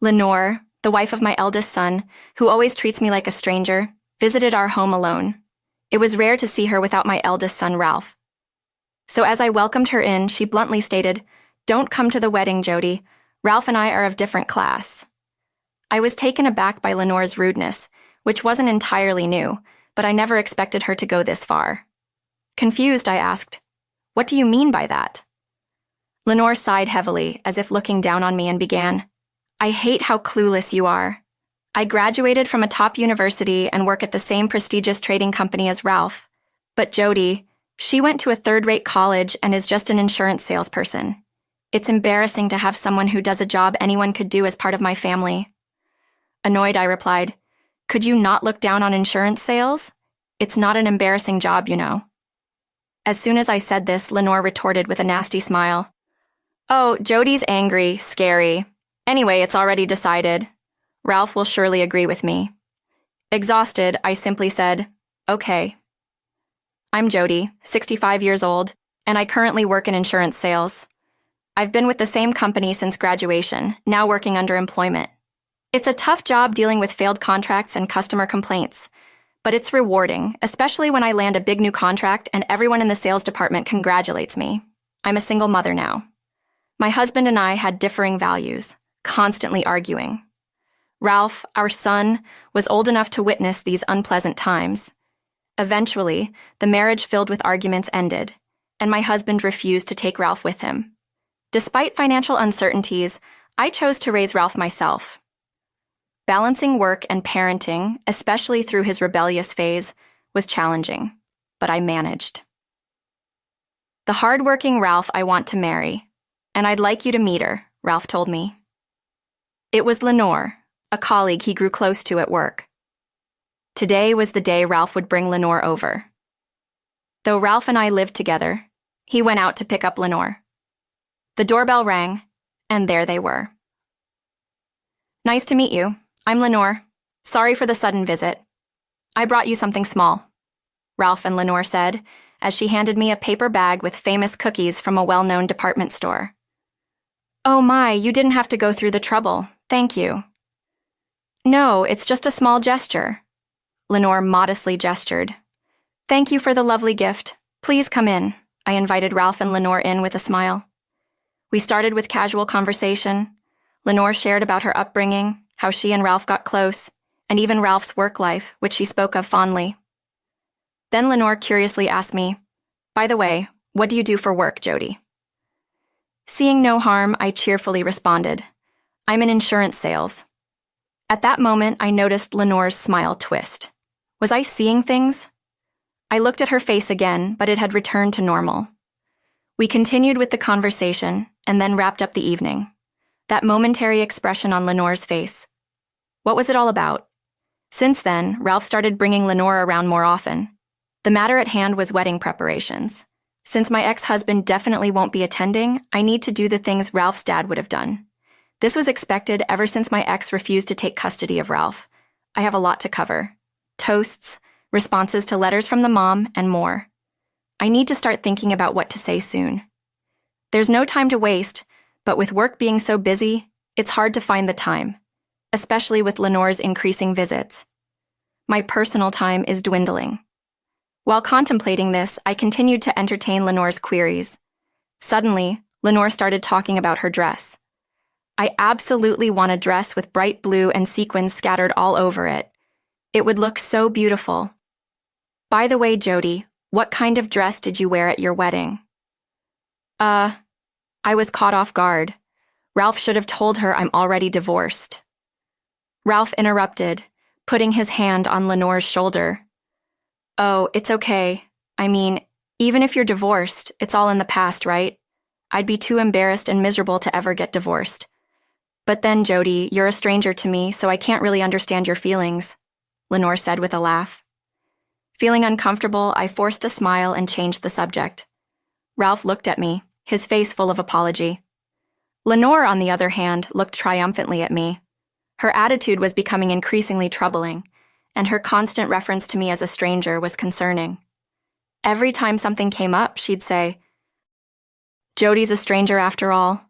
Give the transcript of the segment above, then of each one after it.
Lenore, the wife of my eldest son, who always treats me like a stranger, visited our home alone. It was rare to see her without my eldest son, Ralph. So as I welcomed her in, she bluntly stated, "Don't come to the wedding, Jody. Ralph and I are of different class." I was taken aback by Lenore's rudeness, which wasn't entirely new, but I never expected her to go this far. Confused, I asked, "What do you mean by that?" Lenore sighed heavily, as if looking down on me, and began, "I hate how clueless you are. I graduated from a top university and work at the same prestigious trading company as Ralph. But Jody, she went to a third-rate college and is just an insurance salesperson. It's embarrassing to have someone who does a job anyone could do as part of my family." Annoyed, I replied, "Could you not look down on insurance sales? It's not an embarrassing job, you know." As soon as I said this, Lenore retorted with a nasty smile. "Oh, Jody's angry, scary. Anyway, it's already decided. Ralph will surely agree with me." Exhausted, I simply said, "Okay." I'm Jody, 65 years old, and I currently work in insurance sales. I've been with the same company since graduation, now working under employment. It's a tough job dealing with failed contracts and customer complaints, but it's rewarding, especially when I land a big new contract and everyone in the sales department congratulates me. I'm a single mother now. My husband and I had differing values, constantly arguing. Ralph, our son, was old enough to witness these unpleasant times. Eventually, the marriage filled with arguments ended, and my husband refused to take Ralph with him. Despite financial uncertainties, I chose to raise Ralph myself. Balancing work and parenting, especially through his rebellious phase, was challenging, but I managed. "The hard-working Ralph I want to marry, and I'd like you to meet her," Ralph told me. It was Lenore, a colleague he grew close to at work. Today was the day Ralph would bring Lenore over. Though Ralph and I lived together, he went out to pick up Lenore. The doorbell rang, and there they were. "Nice to meet you. I'm Lenore. Sorry for the sudden visit. I brought you something small," Ralph and Lenore said, as she handed me a paper bag with famous cookies from a well-known department store. "Oh my, you didn't have to go through the trouble. Thank you." "No, it's just a small gesture," Lenore modestly gestured. "Thank you for the lovely gift. Please come in," I invited Ralph and Lenore in with a smile. We started with casual conversation. Lenore shared about her upbringing, how she and Ralph got close, and even Ralph's work life, which she spoke of fondly. Then Lenore curiously asked me, "By the way, what do you do for work, Jody?" Seeing no harm, I cheerfully responded, "I'm in insurance sales." At that moment, I noticed Lenore's smile twist. Was I seeing things? I looked at her face again, but it had returned to normal. We continued with the conversation, and then wrapped up the evening. That momentary expression on Lenore's face. What was it all about? Since then, Ralph started bringing Lenore around more often. The matter at hand was wedding preparations. Since my ex-husband definitely won't be attending, I need to do the things Ralph's dad would have done. This was expected ever since my ex refused to take custody of Ralph. I have a lot to cover. Toasts, responses to letters from the mom, and more. I need to start thinking about what to say soon. There's no time to waste, but with work being so busy, it's hard to find the time, especially with Lenore's increasing visits. My personal time is dwindling. While contemplating this, I continued to entertain Lenore's queries. Suddenly, Lenore started talking about her dress. "I absolutely want a dress with bright blue and sequins scattered all over it. It would look so beautiful. By the way, Jody, what kind of dress did you wear at your wedding?" I was caught off guard. Ralph should have told her I'm already divorced. Ralph interrupted, putting his hand on Lenore's shoulder. "Oh, it's okay. I mean, even if you're divorced, it's all in the past, right? I'd be too embarrassed and miserable to ever get divorced. But then, Jody, you're a stranger to me, so I can't really understand your feelings," Lenore said with a laugh. Feeling uncomfortable, I forced a smile and changed the subject. Ralph looked at me, his face full of apology. Lenore, on the other hand, looked triumphantly at me. Her attitude was becoming increasingly troubling, and her constant reference to me as a stranger was concerning. Every time something came up, she'd say, "Jody's a stranger after all."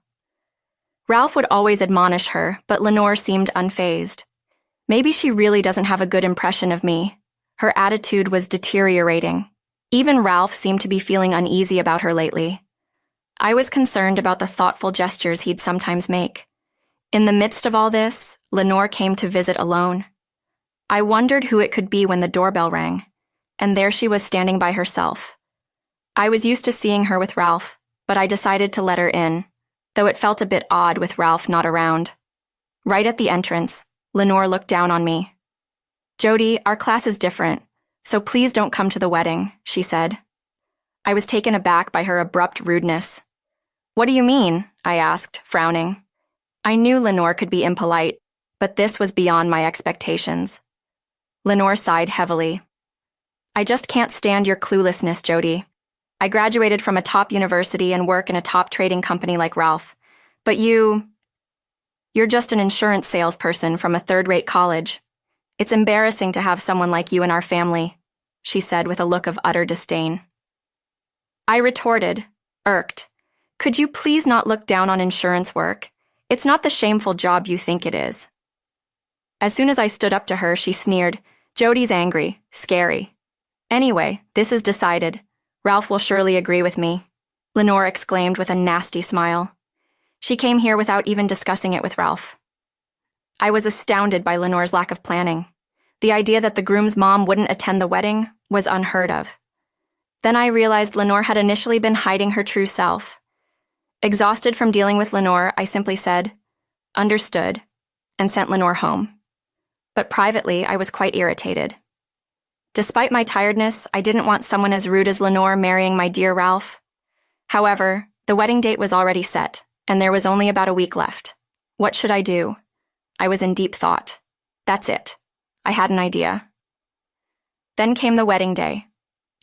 Ralph would always admonish her, but Lenore seemed unfazed. Maybe she really doesn't have a good impression of me. Her attitude was deteriorating. Even Ralph seemed to be feeling uneasy about her lately. I was concerned about the thoughtful gestures he'd sometimes make. In the midst of all this, Lenore came to visit alone. I wondered who it could be when the doorbell rang, and there she was standing by herself. I was used to seeing her with Ralph, but I decided to let her in, though it felt a bit odd with Ralph not around. Right at the entrance, Lenore looked down on me. "Jody, our class is different, so please don't come to the wedding," she said. I was taken aback by her abrupt rudeness. "What do you mean?" I asked, frowning. I knew Lenore could be impolite, but this was beyond my expectations. Lenore sighed heavily. "I just can't stand your cluelessness, Jody. I graduated from a top university and work in a top trading company like Ralph, but you're just an insurance salesperson from a third-rate college. It's embarrassing to have someone like you in our family," she said with a look of utter disdain. I retorted, irked, "Could you please not look down on insurance work? It's not the shameful job you think it is." As soon as I stood up to her, she sneered, "Jody's angry, scary. Anyway, this is decided. Ralph will surely agree with me," Lenore exclaimed with a nasty smile. She came here without even discussing it with Ralph. I was astounded by Lenore's lack of planning. The idea that the groom's mom wouldn't attend the wedding was unheard of. Then I realized Lenore had initially been hiding her true self. Exhausted from dealing with Lenore, I simply said, "Understood," and sent Lenore home. But privately, I was quite irritated. Despite my tiredness, I didn't want someone as rude as Lenore marrying my dear Ralph. However, the wedding date was already set, and there was only about a week left. What should I do? I was in deep thought. That's it. I had an idea. Then came the wedding day.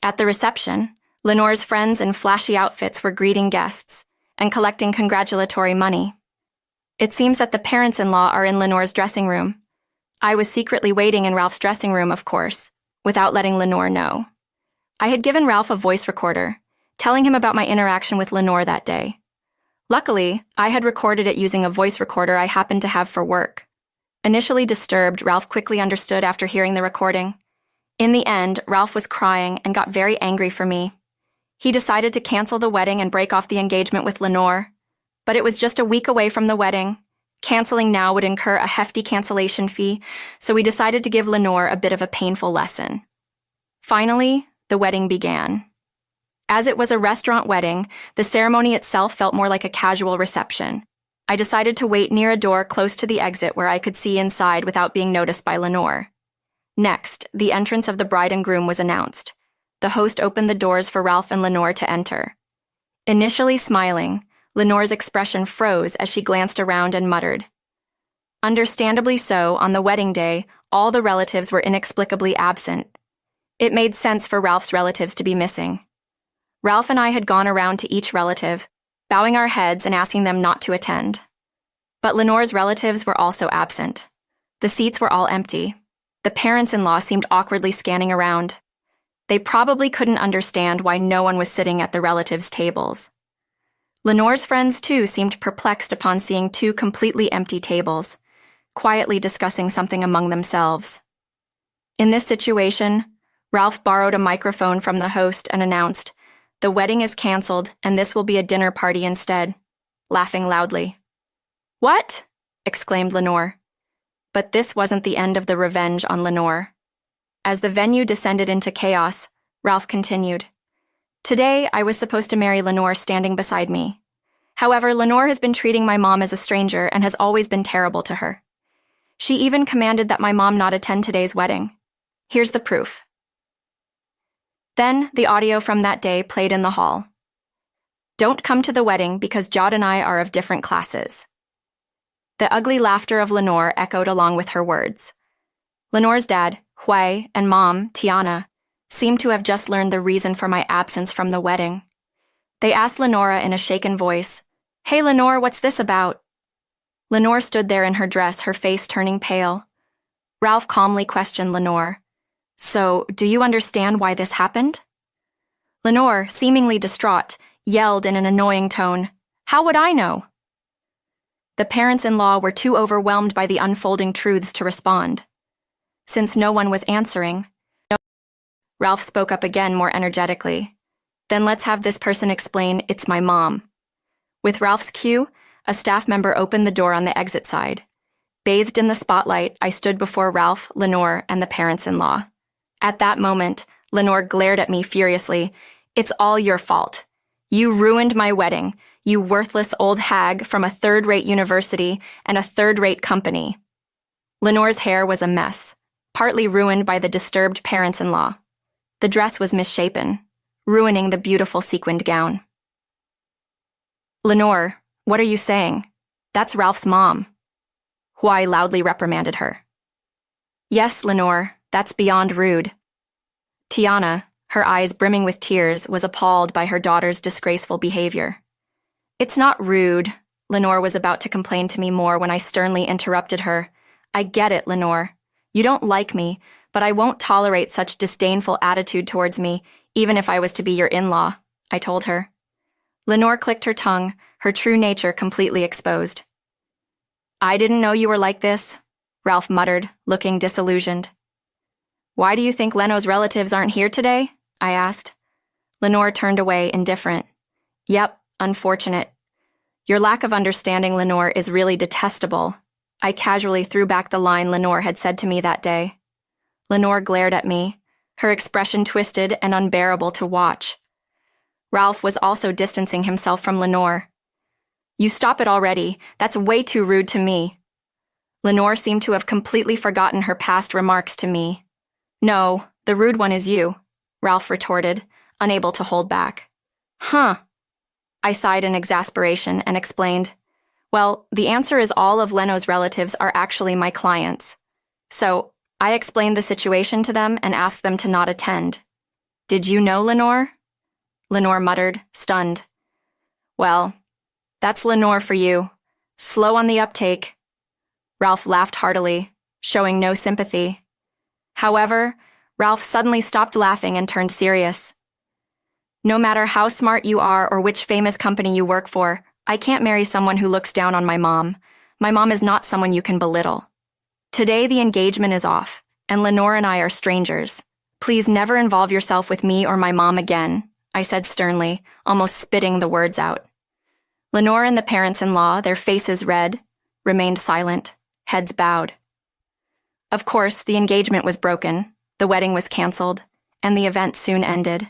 At the reception, Lenore's friends in flashy outfits were greeting guests and collecting congratulatory money. It seems that the parents-in-law are in Lenore's dressing room. I was secretly waiting in Ralph's dressing room, of course, without letting Lenore know. I had given Ralph a voice recorder, telling him about my interaction with Lenore that day. Luckily, I had recorded it using a voice recorder I happened to have for work. Initially disturbed, Ralph quickly understood after hearing the recording. In the end, Ralph was crying and got very angry for me. He decided to cancel the wedding and break off the engagement with Lenore. But it was just a week away from the wedding. Canceling now would incur a hefty cancellation fee, so we decided to give Lenore a bit of a painful lesson. Finally, the wedding began. As it was a restaurant wedding, the ceremony itself felt more like a casual reception. I decided to wait near a door close to the exit where I could see inside without being noticed by Lenore. Next, the entrance of the bride and groom was announced. The host opened the doors for Ralph and Lenore to enter. Initially smiling, Lenore's expression froze as she glanced around and muttered. Understandably so, on the wedding day, all the relatives were inexplicably absent. It made sense for Ralph's relatives to be missing. Ralph and I had gone around to each relative, bowing our heads and asking them not to attend. But Lenore's relatives were also absent. The seats were all empty. The parents-in-law seemed awkwardly scanning around. They probably couldn't understand why no one was sitting at the relatives' tables. Lenore's friends, too, seemed perplexed upon seeing two completely empty tables, quietly discussing something among themselves. In this situation, Ralph borrowed a microphone from the host and announced, "The wedding is canceled, and this will be a dinner party instead," laughing loudly. "What?" exclaimed Lenore. But this wasn't the end of the revenge on Lenore. As the venue descended into chaos, Ralph continued, "Today, I was supposed to marry Lenore standing beside me. However, Lenore has been treating my mom as a stranger and has always been terrible to her. She even commanded that my mom not attend today's wedding. Here's the proof." Then, the audio from that day played in the hall. "Don't come to the wedding because Jod and I are of different classes." The ugly laughter of Lenore echoed along with her words. Lenore's dad, Hui, and mom, Tiana, seemed to have just learned the reason for my absence from the wedding. They asked Lenora in a shaken voice, "Hey, Lenore, what's this about?" Lenore stood there in her dress, her face turning pale. Ralph calmly questioned Lenore, "So, do you understand why this happened?" Lenore, seemingly distraught, yelled in an annoying tone, "How would I know?" The parents-in-law were too overwhelmed by the unfolding truths to respond. Since no one was answering, Ralph spoke up again more energetically. Then let's have this person explain, it's my mom. With Ralph's cue, a staff member opened the door on the exit side. Bathed in the spotlight, I stood before Ralph, Lenore, and the parents-in-law. At that moment, Lenore glared at me furiously. It's all your fault. You ruined my wedding, you worthless old hag from a third-rate university and a third-rate company. Lenore's hair was a mess, partly ruined by the disturbed parents-in-law. The dress was misshapen, ruining the beautiful sequined gown. Lenore, what are you saying? That's Ralph's mom. Huai loudly reprimanded her. Yes, Lenore, that's beyond rude. Tiana, her eyes brimming with tears, was appalled by her daughter's disgraceful behavior. It's not rude, Lenore was about to complain to me more when I sternly interrupted her. I get it, Lenore. You don't like me, but I won't tolerate such disdainful attitude towards me, even if I was to be your in-law, I told her. Lenore clicked her tongue, her true nature completely exposed. I didn't know you were like this, Ralph muttered, looking disillusioned. Why do you think Leno's relatives aren't here today? I asked. Lenore turned away, indifferent. Yep, unfortunate. Your lack of understanding, Lenore, is really detestable. I casually threw back the line Lenore had said to me that day. Lenore glared at me, her expression twisted and unbearable to watch. Ralph was also distancing himself from Lenore. You stop it already. That's way too rude to me. Lenore seemed to have completely forgotten her past remarks to me. No, the rude one is you, Ralph retorted, unable to hold back. Huh. I sighed in exasperation and explained, well, the answer is all of Leno's relatives are actually my clients. So, I explained the situation to them and asked them to not attend. Did you know, Lenore? Lenore muttered, stunned. Well, that's Lenore for you. Slow on the uptake. Ralph laughed heartily, showing no sympathy. However, Ralph suddenly stopped laughing and turned serious. No matter how smart you are or which famous company you work for, I can't marry someone who looks down on my mom. My mom is not someone you can belittle. Today the engagement is off, and Lenore and I are strangers. Please never involve yourself with me or my mom again, I said sternly, almost spitting the words out. Lenore and the parents-in-law, their faces red, remained silent, heads bowed. Of course, the engagement was broken, the wedding was canceled, and the event soon ended.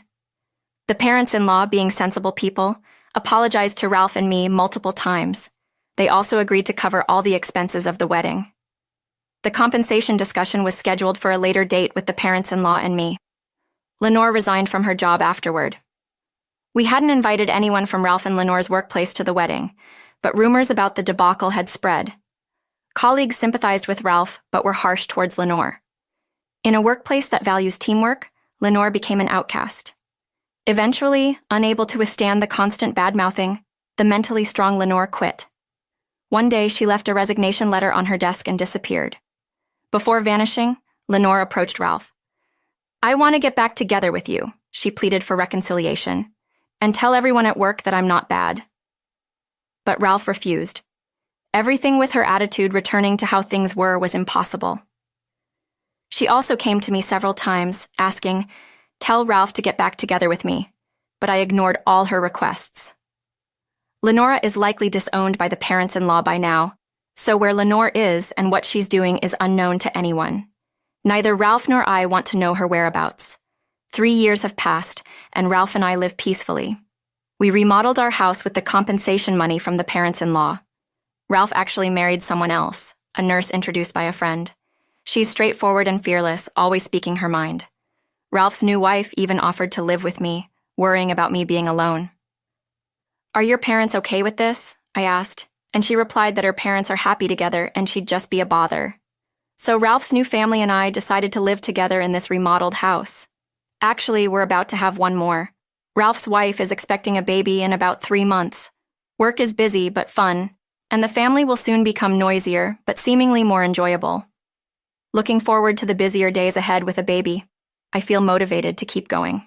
The parents-in-law, being sensible people, apologized to Ralph and me multiple times. They also agreed to cover all the expenses of the wedding. The compensation discussion was scheduled for a later date with the parents-in-law and me. Lenore resigned from her job afterward. We hadn't invited anyone from Ralph and Lenore's workplace to the wedding, but rumors about the debacle had spread. Colleagues sympathized with Ralph, but were harsh towards Lenore. In a workplace that values teamwork, Lenore became an outcast. Eventually, unable to withstand the constant bad-mouthing, the mentally strong Lenore quit. One day, she left a resignation letter on her desk and disappeared. Before vanishing, Lenore approached Ralph. I want to get back together with you, she pleaded for reconciliation, and tell everyone at work that I'm not bad. But Ralph refused. Everything with her attitude returning to how things were was impossible. She also came to me several times, asking, tell Ralph to get back together with me, but I ignored all her requests. Lenora is likely disowned by the parents-in-law by now, so where Lenore is and what she's doing is unknown to anyone. Neither Ralph nor I want to know her whereabouts. 3 years have passed, and Ralph and I live peacefully. We remodeled our house with the compensation money from the parents-in-law. Ralph actually married someone else, a nurse introduced by a friend. She's straightforward and fearless, always speaking her mind. Ralph's new wife even offered to live with me, worrying about me being alone. Are your parents okay with this? I asked, and she replied that her parents are happy together and she'd just be a bother. So Ralph's new family and I decided to live together in this remodeled house. Actually, we're about to have one more. Ralph's wife is expecting a baby in about 3 months. Work is busy but fun, and the family will soon become noisier but seemingly more enjoyable. Looking forward to the busier days ahead with a baby. I feel motivated to keep going.